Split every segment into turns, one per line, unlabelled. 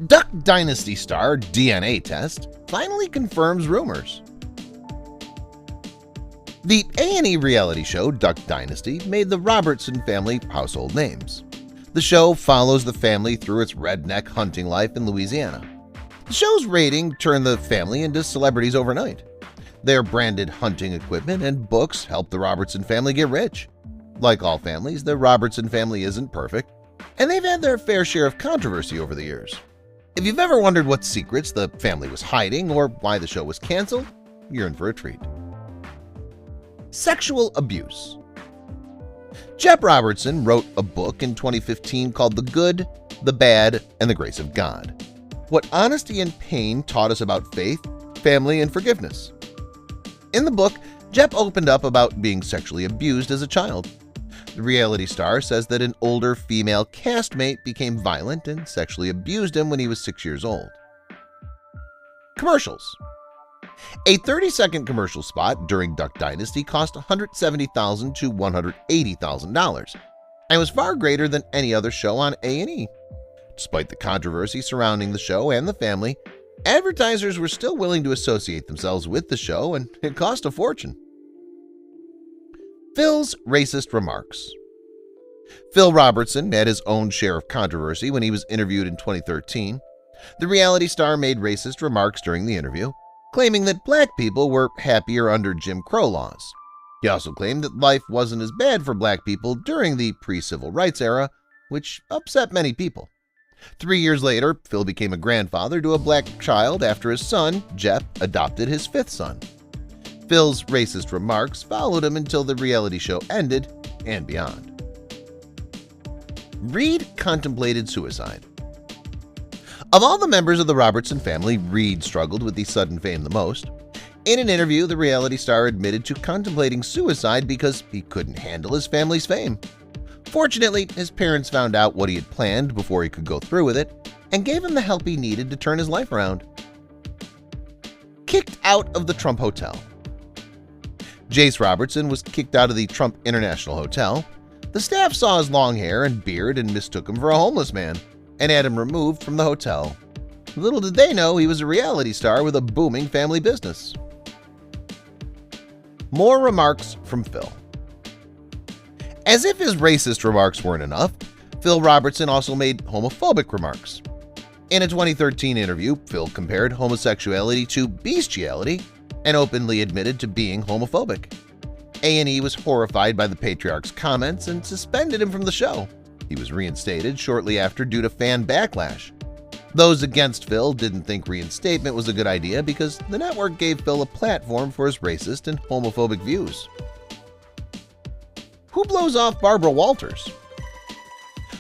Duck Dynasty star DNA test finally confirms rumors. The A&E reality show Duck Dynasty made the Robertson family household names. The show follows the family through its redneck hunting life in Louisiana. The show's rating turned the family into celebrities overnight. Their branded hunting equipment and books helped the Robertson family get rich. Like all families, the Robertson family isn't perfect, and they've had their fair share of controversy over the years. If you've ever wondered what secrets the family was hiding or why the show was canceled, you're in for a treat. Sexual abuse. Jep Robertson wrote a book in 2015 called The Good, the Bad, and the Grace of God: What Honesty and Pain Taught Us About Faith, Family, and Forgiveness. In the book, Jep opened up about being sexually abused as a child. The reality star says that an older female castmate became violent and sexually abused him when he was 6 years old. Commercials. A 30-second commercial spot during Duck Dynasty cost $170,000 to $180,000 and was far greater than any other show on A&E. Despite the controversy surrounding the show and the family, advertisers were still willing to associate themselves with the show, and it cost a fortune. Phil's racist remarks. Phil Robertson had his own share of controversy when he was interviewed in 2013. The reality star made racist remarks during the interview, claiming that black people were happier under Jim Crow laws. He also claimed that life wasn't as bad for black people during the pre-civil rights era, which upset many people. 3 years later, Phil became a grandfather to a black child after his son, Jep, adopted his fifth son. Phil's racist remarks followed him until the reality show ended and beyond. Reed contemplated suicide. Of all the members of the Robertson family, Reed struggled with the sudden fame the most. In an interview, the reality star admitted to contemplating suicide because he couldn't handle his family's fame. Fortunately, his parents found out what he had planned before he could go through with it and gave him the help he needed to turn his life around. Kicked out of the Trump Hotel. Jace Robertson was kicked out of the Trump International Hotel. The staff saw his long hair and beard and mistook him for a homeless man and had him removed from the hotel. Little did they know he was a reality star with a booming family business. More remarks from Phil. As if his racist remarks weren't enough, Phil Robertson also made homophobic remarks. In a 2013 interview, Phil compared homosexuality to bestiality and openly admitted to being homophobic. A&E was horrified by the patriarch's comments and suspended him from the show. He was reinstated shortly after due to fan backlash. Those against Phil didn't think reinstatement was a good idea because the network gave Phil a platform for his racist and homophobic views. Who blows off Barbara Walters?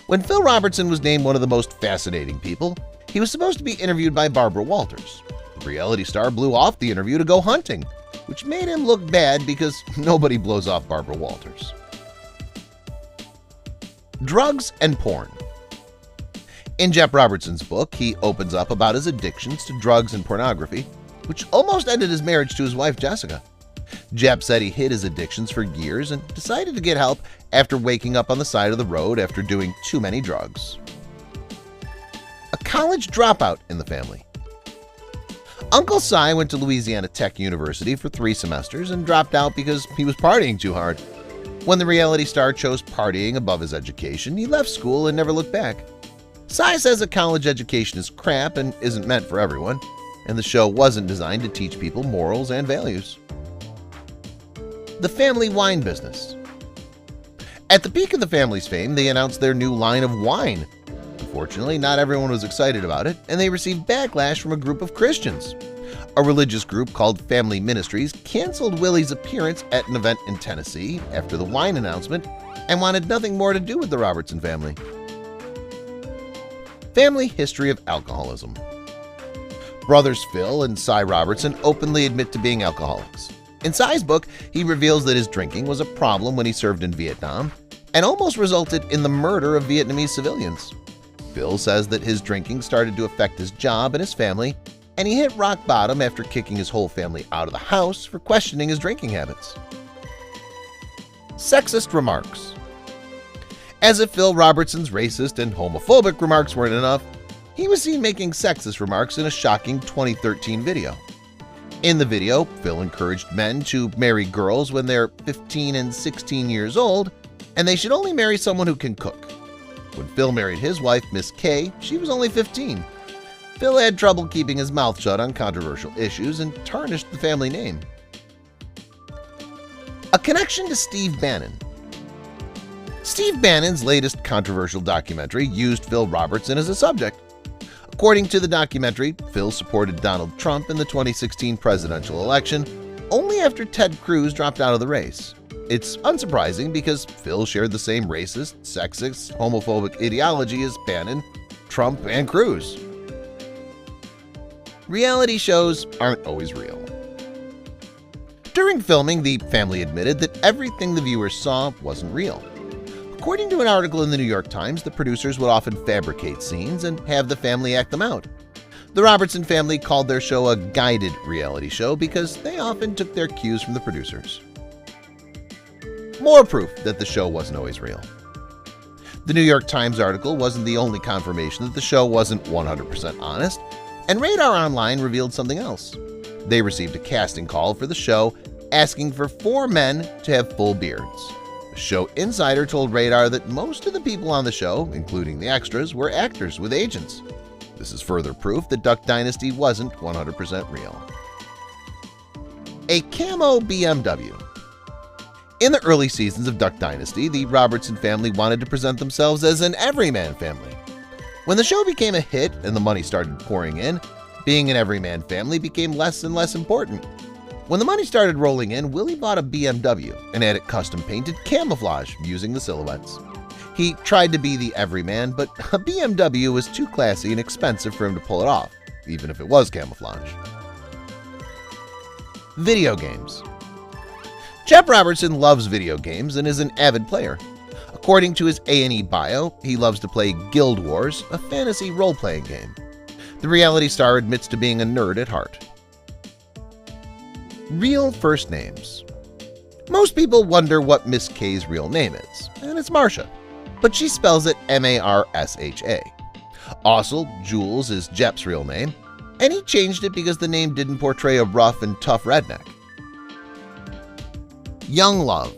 When Phil Robertson was named one of the most fascinating people, he was supposed to be interviewed by Barbara Walters. The reality star blew off the interview to go hunting, which made him look bad because nobody blows off Barbara Walters. Drugs and porn. In Jep Robertson's book, he opens up about his addictions to drugs and pornography, which almost ended his marriage to his wife Jessica. Jep said he hid his addictions for years and decided to get help after waking up on the side of the road after doing too many drugs. A college dropout in the family. Uncle Si went to Louisiana Tech University for 3 semesters and dropped out because he was partying too hard. When the reality star chose partying above his education, he left school and never looked back. Si says a college education is crap and isn't meant for everyone, and the show wasn't designed to teach people morals and values. The family wine business. At the peak of the family's fame, they announced their new line of wine. Unfortunately, not everyone was excited about it, and they received backlash from a group of Christians. A religious group called Family Ministries canceled Willie's appearance at an event in Tennessee after the wine announcement and wanted nothing more to do with the Robertson family. Family history of alcoholism. Brothers Phil and Si Robertson openly admit to being alcoholics. In Si's book, he reveals that his drinking was a problem when he served in Vietnam and almost resulted in the murder of Vietnamese civilians. Phil says that his drinking started to affect his job and his family, and he hit rock bottom after kicking his whole family out of the house for questioning his drinking habits. Sexist remarks. As if Phil Robertson's racist and homophobic remarks weren't enough, he was seen making sexist remarks in a shocking 2013 video. In the video, Phil encouraged men to marry girls when they're 15 and 16 years old, and they should only marry someone who can cook. When Phil married his wife, Miss Kay, she was only 15. Phil had trouble keeping his mouth shut on controversial issues and tarnished the family name. A connection to Steve Bannon. Steve Bannon's latest controversial documentary used Phil Robertson as a subject. According to the documentary, Phil supported Donald Trump in the 2016 presidential election only after Ted Cruz dropped out of the race. It's unsurprising because Phil shared the same racist, sexist, homophobic ideology as Bannon, Trump, and Cruz. Reality shows aren't always real. During filming, the family admitted that everything the viewers saw wasn't real. According to an article in the New York Times, the producers would often fabricate scenes and have the family act them out. The Robertson family called their show a guided reality show because they often took their cues from the producers. More proof that the show wasn't always real. The New York Times article wasn't the only confirmation that the show wasn't 100% honest, and Radar Online revealed something else. They received a casting call for the show asking for 4 men to have full beards. A show insider told Radar that most of the people on the show, including the extras, were actors with agents. This is further proof that Duck Dynasty wasn't 100% real. A camo BMW. In the early seasons of Duck Dynasty, the Robertson family wanted to present themselves as an everyman family. When the show became a hit and the money started pouring in, being an everyman family became less and less important. When the money started rolling in, Willie bought a BMW and had it custom painted camouflage using the silhouettes. He tried to be the everyman, but a BMW was too classy and expensive for him to pull it off, even if it was camouflage. Video games. Jeff Robertson loves video games and is an avid player. According to his A&E bio, he loves to play Guild Wars, a fantasy role-playing game. The reality star admits to being a nerd at heart. Real first names. Most people wonder what Miss Kay's real name is, and it's Marsha, but she spells it M-A-R-S-H-A. Also, Jules is Jep's real name, and he changed it because the name didn't portray a rough and tough redneck. Young love.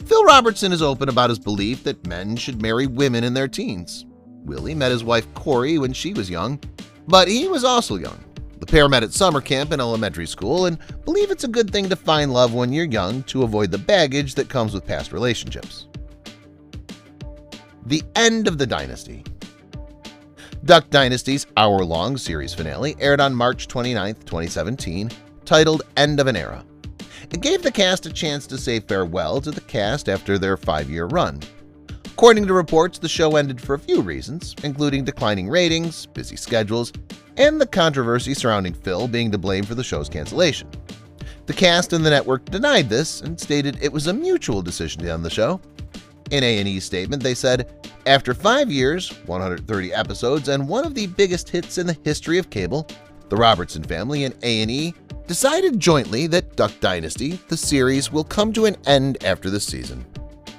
Phil Robertson is open about his belief that men should marry women in their teens. Willie met his wife Corey when she was young, but he was also young. The pair met at summer camp in elementary school and believe it's a good thing to find love when you're young to avoid the baggage that comes with past relationships. The end of the dynasty. Duck Dynasty's hour-long series finale aired on March 29, 2017, titled End of an Era. It gave the cast a chance to say farewell to the cast after their 5-year run. According to reports, the show ended for a few reasons, including declining ratings, busy schedules, and the controversy surrounding Phil being to blame for the show's cancellation. The cast and the network denied this and stated it was a mutual decision to end the show. In A&E's statement, they said, "After 5 years, 130 episodes, and one of the biggest hits in the history of cable, the Robertson family and A&E decided jointly that Duck Dynasty, the series, will come to an end after this season."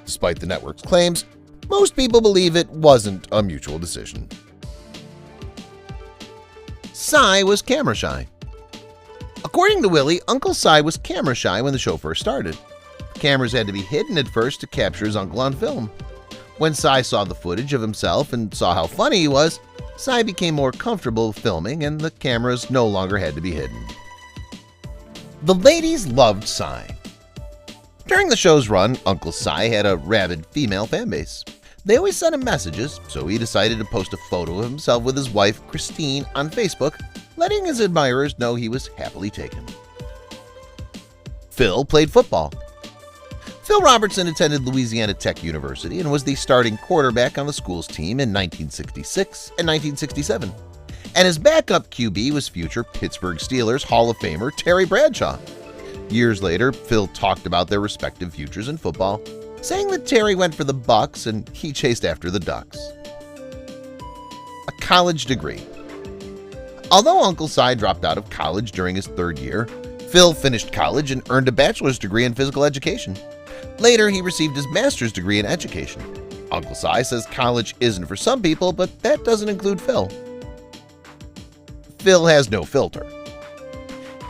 Despite the network's claims, most people believe it wasn't a mutual decision. Cy was camera shy. According to Willie, Uncle Cy was camera shy when the show first started. Cameras had to be hidden at first to capture his uncle on film. When Cy saw the footage of himself and saw how funny he was, Cy became more comfortable filming and the cameras no longer had to be hidden. The ladies loved Cy. During the show's run, Uncle Cy had a rabid female fanbase. They always sent him messages, so he decided to post a photo of himself with his wife, Christine, on Facebook, letting his admirers know he was happily taken. Phil played football. Phil Robertson attended Louisiana Tech University and was the starting quarterback on the school's team in 1966 and 1967. And his backup QB was future Pittsburgh Steelers Hall of Famer Terry Bradshaw. Years later, Phil talked about their respective futures in football, saying that Terry went for the Bucks and he chased after the Ducks. A college degree. Although Uncle Cy dropped out of college during his 3rd year, Phil finished college and earned a bachelor's degree in physical education. Later, he received his master's degree in education. Uncle Si says college isn't for some people, but that doesn't include Phil. Phil has no filter.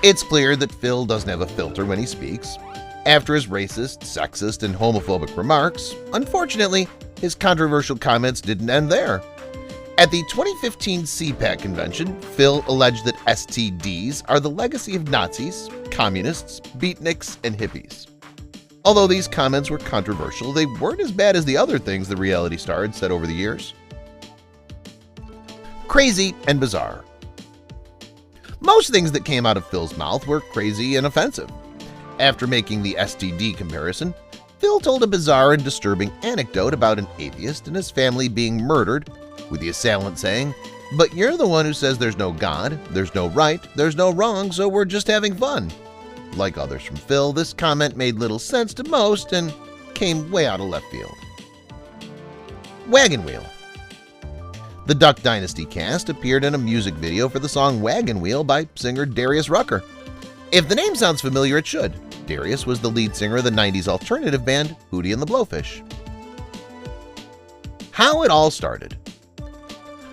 It's clear that Phil doesn't have a filter when he speaks. After his racist, sexist, and homophobic remarks, unfortunately, his controversial comments didn't end there. At the 2015 CPAC convention, Phil alleged that STDs are the legacy of Nazis, communists, beatniks, and hippies. Although these comments were controversial, they weren't as bad as the other things the reality star had said over the years. Crazy and bizarre. Most things that came out of Phil's mouth were crazy and offensive. After making the STD comparison, Phil told a bizarre and disturbing anecdote about an atheist and his family being murdered, with the assailant saying, "But you're the one who says there's no God, there's no right, there's no wrong, so we're just having fun." Like others from Phil, this comment made little sense to most and came way out of left field. Wagon Wheel. The Duck Dynasty cast appeared in a music video for the song Wagon Wheel by singer Darius Rucker. If the name sounds familiar, it should. Darius was the lead singer of the 90s alternative band Hootie and the Blowfish. How it all started.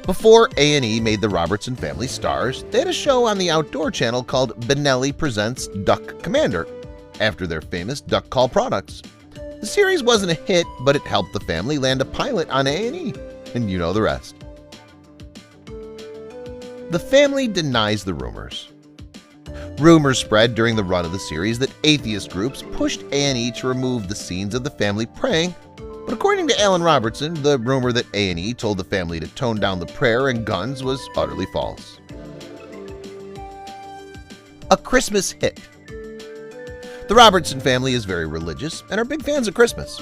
Before A&E made the Robertson family stars, they had a show on the Outdoor Channel called Benelli Presents Duck Commander, after their famous duck call products. The series wasn't a hit, but it helped the family land a pilot on A&E, and you know the rest. The family denies the rumors. Rumors spread during the run of the series that atheist groups pushed A&E to remove the scenes of the family praying, but according to Alan Robertson, the rumor that A&E told the family to tone down the prayer and guns was utterly false. A Christmas hit. The Robertson family is very religious and are big fans of Christmas.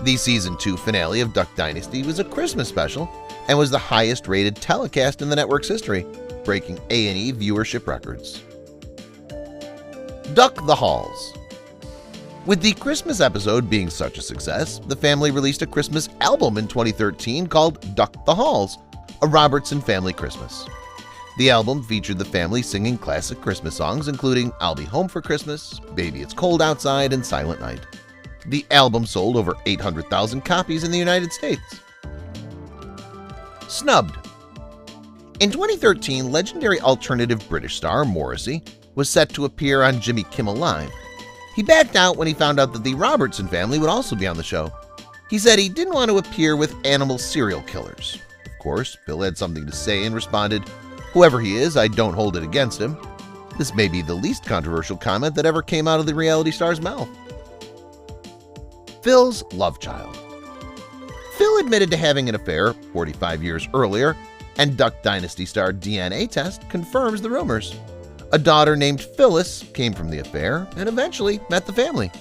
The Season 2 finale of Duck Dynasty was a Christmas special and was the highest-rated telecast in the network's history, breaking A&E viewership records. Duck the Halls. With the Christmas episode being such a success, the family released a Christmas album in 2013 called Duck the Halls, a Robertson family Christmas. The album featured the family singing classic Christmas songs including I'll Be Home for Christmas, Baby It's Cold Outside, and Silent Night. The album sold over 800,000 copies in the United States. Snubbed. In 2013, legendary alternative British star Morrissey was set to appear on Jimmy Kimmel Live. He backed out when he found out that the Robertson family would also be on the show. He said he didn't want to appear with animal serial killers. Of course, Bill had something to say and responded, "Whoever he is, I don't hold it against him." This may be the least controversial comment that ever came out of the reality star's mouth. Phil's love child. Phil admitted to having an affair 45 years earlier, and Duck Dynasty star DNA test confirms the rumors. A daughter named Phyllis came from the affair and eventually met the family.